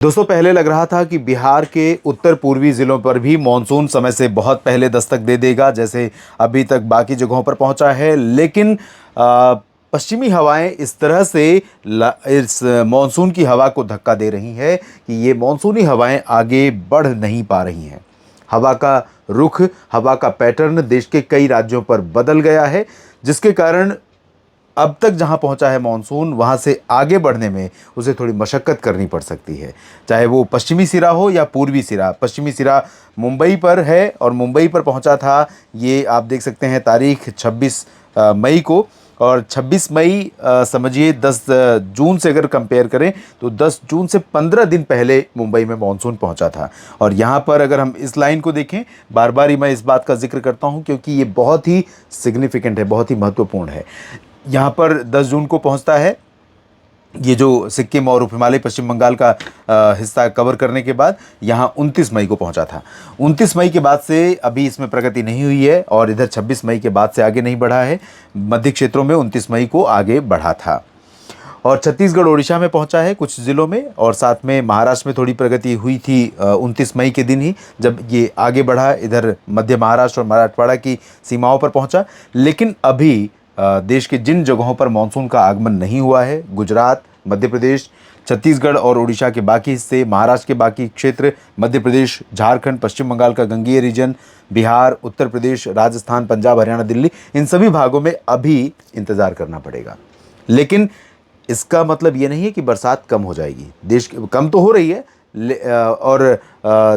दोस्तों, पहले लग रहा था कि बिहार के उत्तर पूर्वी ज़िलों पर भी मानसून समय से बहुत पहले दस्तक दे देगा, जैसे अभी तक बाकी जगहों पर पहुंचा है। लेकिन पश्चिमी हवाएं इस तरह से इस मानसून की हवा को धक्का दे रही हैं कि ये मानसूनी हवाएं आगे बढ़ नहीं पा रही हैं। हवा का रुख, हवा का पैटर्न देश के कई राज्यों पर बदल गया है, जिसके कारण अब तक जहां पहुंचा है मानसून, वहां से आगे बढ़ने में उसे थोड़ी मशक्कत करनी पड़ सकती है। चाहे वो पश्चिमी सिरा हो या पूर्वी सिरा। पश्चिमी सिरा मुंबई पर है और मुंबई पर पहुंचा था, ये आप देख सकते हैं तारीख 26 मई को। और 26 मई समझिए 10 जून से अगर कंपेयर करें तो 10 जून से 15 दिन पहले मुंबई में मानसून पहुंचा था। और यहाँ पर अगर हम इस लाइन को देखें, बार बार ही मैं इस बात का जिक्र करता हूँ क्योंकि ये बहुत ही सिग्निफिकेंट है, बहुत ही महत्वपूर्ण है। यहाँ पर 10 जून को पहुँचता है, ये जो सिक्किम और उप हिमालय पश्चिम बंगाल का हिस्सा कवर करने के बाद यहाँ 29 मई को पहुँचा था। 29 मई के बाद से अभी इसमें प्रगति नहीं हुई है और इधर 26 मई के बाद से आगे नहीं बढ़ा है। मध्य क्षेत्रों में 29 मई को आगे बढ़ा था और छत्तीसगढ़ ओडिशा में पहुंचा है कुछ ज़िलों में, और साथ में महाराष्ट्र में थोड़ी प्रगति हुई थी 29 मई के दिन ही, जब ये आगे बढ़ा इधर मध्य महाराष्ट्र और मराठवाड़ा की सीमाओं पर पहुंचा। लेकिन अभी देश के जिन जगहों पर मानसून का आगमन नहीं हुआ है, गुजरात, मध्य प्रदेश, छत्तीसगढ़ और उड़ीसा के बाकी हिस्से, महाराष्ट्र के बाकी क्षेत्र, मध्य प्रदेश, झारखंड, पश्चिम बंगाल का गंगेय रीजन, बिहार, उत्तर प्रदेश, राजस्थान, पंजाब, हरियाणा, दिल्ली, इन सभी भागों में अभी इंतज़ार करना पड़ेगा। लेकिन इसका मतलब ये नहीं है कि बरसात कम हो जाएगी। देश कम तो हो रही है, और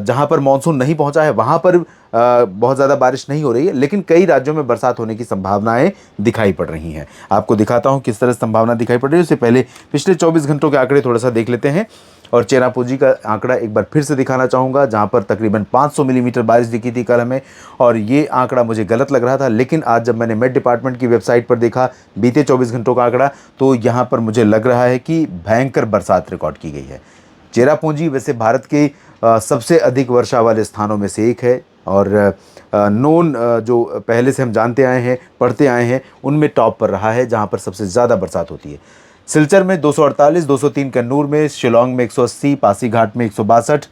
जहाँ पर मानसून नहीं पहुँचा है वहाँ पर बहुत ज़्यादा बारिश नहीं हो रही है, लेकिन कई राज्यों में बरसात होने की संभावनाएं दिखाई पड़ रही हैं। आपको दिखाता हूँ किस तरह संभावना दिखाई पड़ रही है। उससे पहले पिछले 24 घंटों के आंकड़े थोड़ा सा देख लेते हैं और चेरापूंजी का आंकड़ा एक बार फिर से दिखाना चाहूँगा, जहाँ पर तकरीबन 500 मिलीमीटर बारिश दिखी थी कल हमें, और ये आंकड़ा मुझे गलत लग रहा था। लेकिन आज जब मैंने मेट डिपार्टमेंट की वेबसाइट पर देखा बीते 24 घंटों का आंकड़ा, तो यहाँ पर मुझे लग रहा है कि भयंकर बरसात रिकॉर्ड की गई है। चेरापूंजी वैसे भारत के सबसे अधिक वर्षा वाले स्थानों में से एक है और नोन जो पहले से हम जानते आए हैं, पढ़ते आए हैं, उनमें टॉप पर रहा है जहां पर सबसे ज़्यादा बरसात होती है। सिलचर में 248, 203 कन्नूर में, शिलोंग में 180, पासीघाट में 162,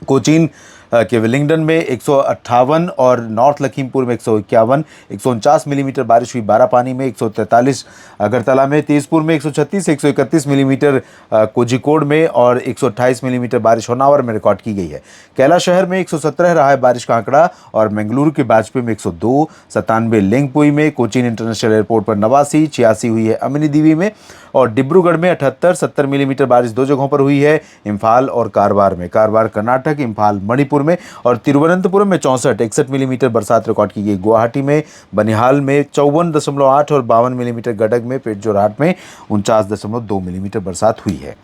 कोचीन के विलिंगडन में 158 और नॉर्थ लखीमपुर में 151, 149 मिलीमीटर बारिश हुई बारापानी में, 143 अगरतला में, तेजपुर में 136, 131 मिलीमीटर कोझिकोड में और 128 मिलीमीटर बारिश होनावर में रिकॉर्ड की गई है। कैलाश शहर में 117 रहा है बारिश का आंकड़ा, और मंगलुरु के बाजपेयी में 102, 97 लेंगपुई में, कोचीन इंटरनेशनल एयरपोर्ट पर 89, 86 हुई है अमिनी दीवी में, और डिब्रूगढ़ में 78, 70 मिलीमीटर बारिश दो जगहों पर हुई है, इम्फाल और कारवार में, कारवार कर्नाटक, इम्फाल मणिपुर में, और तिरुवनंतपुरम में 64, 61 मिलीमीटर बरसात रिकॉर्ड की गई। गुवाहाटी में, बनिहाल में 54.8 और 52 मिलीमीटर, गडग में, पेटजोरहाट में 49.2 मिलीमीटर बरसात हुई है।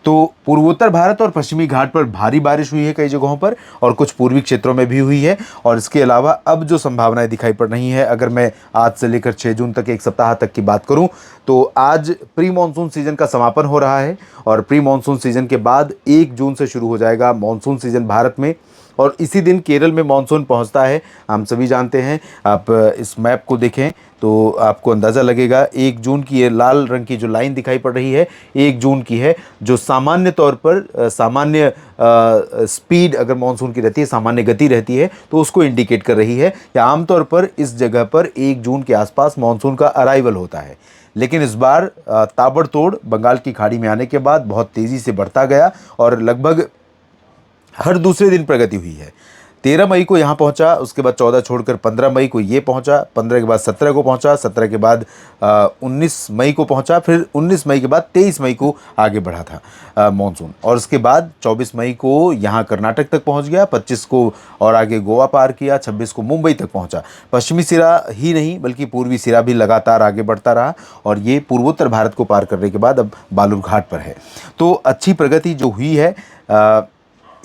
तो पूर्वोत्तर भारत और पश्चिमी घाट पर भारी बारिश हुई है कई जगहों पर, और कुछ पूर्वी क्षेत्रों में भी हुई है। और इसके अलावा अब जो संभावनाएं दिखाई पड़ रही हैं, अगर मैं आज से लेकर 6 जून तक एक सप्ताह तक की बात करूं, तो आज प्री मानसून सीजन का समापन हो रहा है और प्री मानसून सीजन के बाद 1 जून से शुरू हो जाएगा मानसून सीजन भारत में, और इसी दिन केरल में मानसून पहुंचता है। हम सभी जानते हैं, आप इस मैप को देखें तो आपको अंदाज़ा लगेगा। 1 जून की ये लाल रंग की जो लाइन दिखाई पड़ रही है 1 जून की है, जो सामान्य तौर पर सामान्य स्पीड अगर मानसून की रहती है, सामान्य गति रहती है, तो उसको इंडिकेट कर रही है। या आमतौर पर इस जगह पर 1 जून के आसपास मानसून का अराइवल होता है। लेकिन इस बार ताबड़तोड़ बंगाल की खाड़ी में आने के बाद बहुत तेज़ी से बढ़ता गया और लगभग हर दूसरे दिन प्रगति हुई है। 13 मई को यहाँ पहुँचा, उसके बाद 14 छोड़कर 15 मई को ये पहुँचा, 15 के बाद 17 को पहुँचा, 17 के बाद 19 मई को पहुँचा, फिर 19 मई के बाद 23 मई को आगे बढ़ा था मानसून, और उसके बाद 24 मई को यहाँ कर्नाटक तक पहुँच गया, 25 को और आगे गोवा पार किया, 26 को मुंबई तक पहुँचा। पश्चिमी सिरा ही नहीं बल्कि पूर्वी सिरा भी लगातार आगे बढ़ता रहा, और ये पूर्वोत्तर भारत को पार करने के बाद अब बालूरघाट पर है। तो अच्छी प्रगति जो हुई है,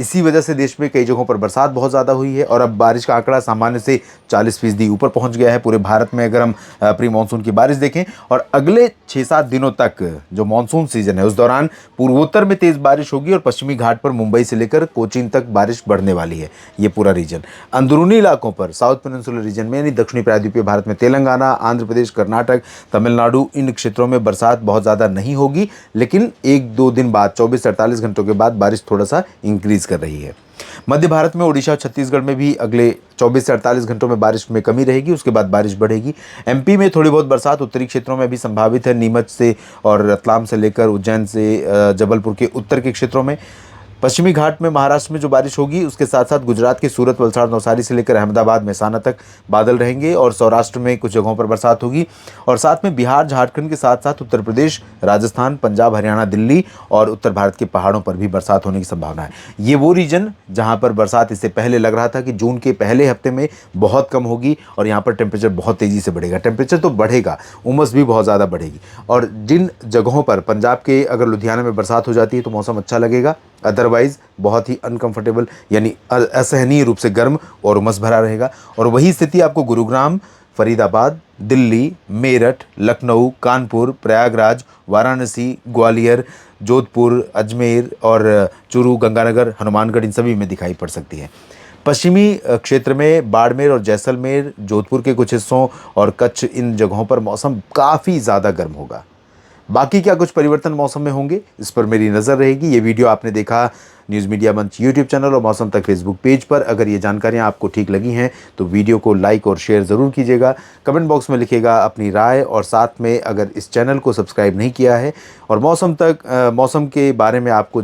इसी वजह से देश में कई जगहों पर बरसात बहुत ज़्यादा हुई है और अब बारिश का आंकड़ा सामान्य से 40% ऊपर पहुंच गया है पूरे भारत में, अगर हम प्री मानसून की बारिश देखें। और अगले 6-7 दिनों तक जो मानसून सीजन है उस दौरान पूर्वोत्तर में तेज़ बारिश होगी और पश्चिमी घाट पर मुंबई से लेकर कोचीन तक बारिश बढ़ने वाली है। ये पूरा रीजन अंदरूनी इलाकों पर साउथ पेनिनसुलर रीजन में यानी दक्षिणी प्रायद्वीपीय भारत में तेलंगाना, आंध्र प्रदेश, कर्नाटक, तमिलनाडु, इन क्षेत्रों में बरसात बहुत ज़्यादा नहीं होगी, लेकिन 1-2 दिन बाद 24 से 48 घंटों के बाद बारिश थोड़ा सा इंक्रीज कर रही है। मध्य भारत में ओडिशा, छत्तीसगढ़ में भी अगले 24 से 48 घंटों में बारिश में कमी रहेगी, उसके बाद बारिश बढ़ेगी। एमपी में थोड़ी बहुत बरसात उत्तरी क्षेत्रों में भी संभावित है, नीमच से और रतलाम से लेकर उज्जैन से जबलपुर के उत्तर के क्षेत्रों में। पश्चिमी घाट में महाराष्ट्र में जो बारिश होगी उसके साथ साथ गुजरात के सूरत, वलसाड़, नवसारी से लेकर अहमदाबाद, मेहसाना तक बादल रहेंगे और सौराष्ट्र में कुछ जगहों पर बरसात होगी। और साथ में बिहार, झारखंड के साथ साथ उत्तर प्रदेश, राजस्थान, पंजाब, हरियाणा, दिल्ली और उत्तर भारत के पहाड़ों पर भी बरसात होने की संभावना है। ये वो रीजन जहाँ पर बरसात इससे पहले लग रहा था कि जून के पहले हफ्ते में बहुत कम होगी और यहाँ पर टेम्परेचर बहुत तेज़ी से बढ़ेगा। टेम्परेचर तो बढ़ेगा, उमस भी बहुत ज़्यादा बढ़ेगी। और जिन जगहों पर पंजाब के अगर लुधियाना में बरसात हो जाती है तो मौसम अच्छा लगेगा, अदरवाइज बहुत ही अनकंफर्टेबल यानी असहनीय रूप से गर्म और उमस भरा रहेगा। और वही स्थिति आपको गुरुग्राम, फरीदाबाद, दिल्ली, मेरठ, लखनऊ, कानपुर, प्रयागराज, वाराणसी, ग्वालियर, जोधपुर, अजमेर और चूरू, गंगानगर, हनुमानगढ़, इन सभी में दिखाई पड़ सकती है। पश्चिमी क्षेत्र में बाड़मेर और जैसलमेर, जोधपुर के कुछ हिस्सों और कच्छ, इन जगहों पर मौसम काफ़ी ज़्यादा गर्म होगा। बाकी क्या कुछ परिवर्तन मौसम में होंगे इस पर मेरी नज़र रहेगी। ये वीडियो आपने देखा न्यूज़ मीडिया मंच यूट्यूब चैनल और मौसम तक फेसबुक पेज पर। अगर ये जानकारियाँ आपको ठीक लगी हैं तो वीडियो को लाइक और शेयर ज़रूर कीजिएगा। कमेंट बॉक्स में लिखिएगा अपनी राय और साथ में अगर इस चैनल को सब्सक्राइब नहीं किया है और मौसम के बारे में आपको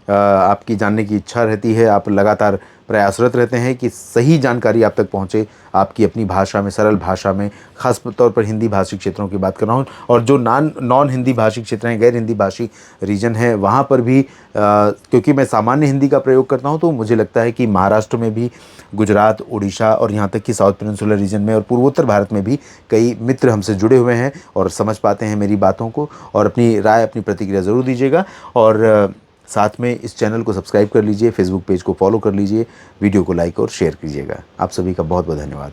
आपकी जानने की इच्छा रहती है, आप लगातार प्रयासरत रहते हैं कि सही जानकारी आप तक पहुंचे आपकी अपनी भाषा में, सरल भाषा में, खास तौर पर हिंदी भाषी क्षेत्रों की बात कर रहा हूँ। और जो नॉन हिंदी भाषी क्षेत्र हैं, गैर हिंदी भाषी रीजन है, वहाँ पर भी क्योंकि मैं सामान्य हिंदी का प्रयोग करता हूँ तो मुझे लगता है कि महाराष्ट्र में भी, गुजरात, उड़ीसा और यहाँ तक कि साउथ पेनिनसुलर रीजन में और पूर्वोत्तर भारत में भी कई मित्र हमसे जुड़े हुए हैं और समझ पाते हैं मेरी बातों को। और अपनी राय, अपनी प्रतिक्रिया ज़रूर दीजिएगा और साथ में इस चैनल को सब्सक्राइब कर लीजिए, फेसबुक पेज को फॉलो कर लीजिए, वीडियो को लाइक और शेयर कीजिएगा। आप सभी का बहुत बहुत धन्यवाद।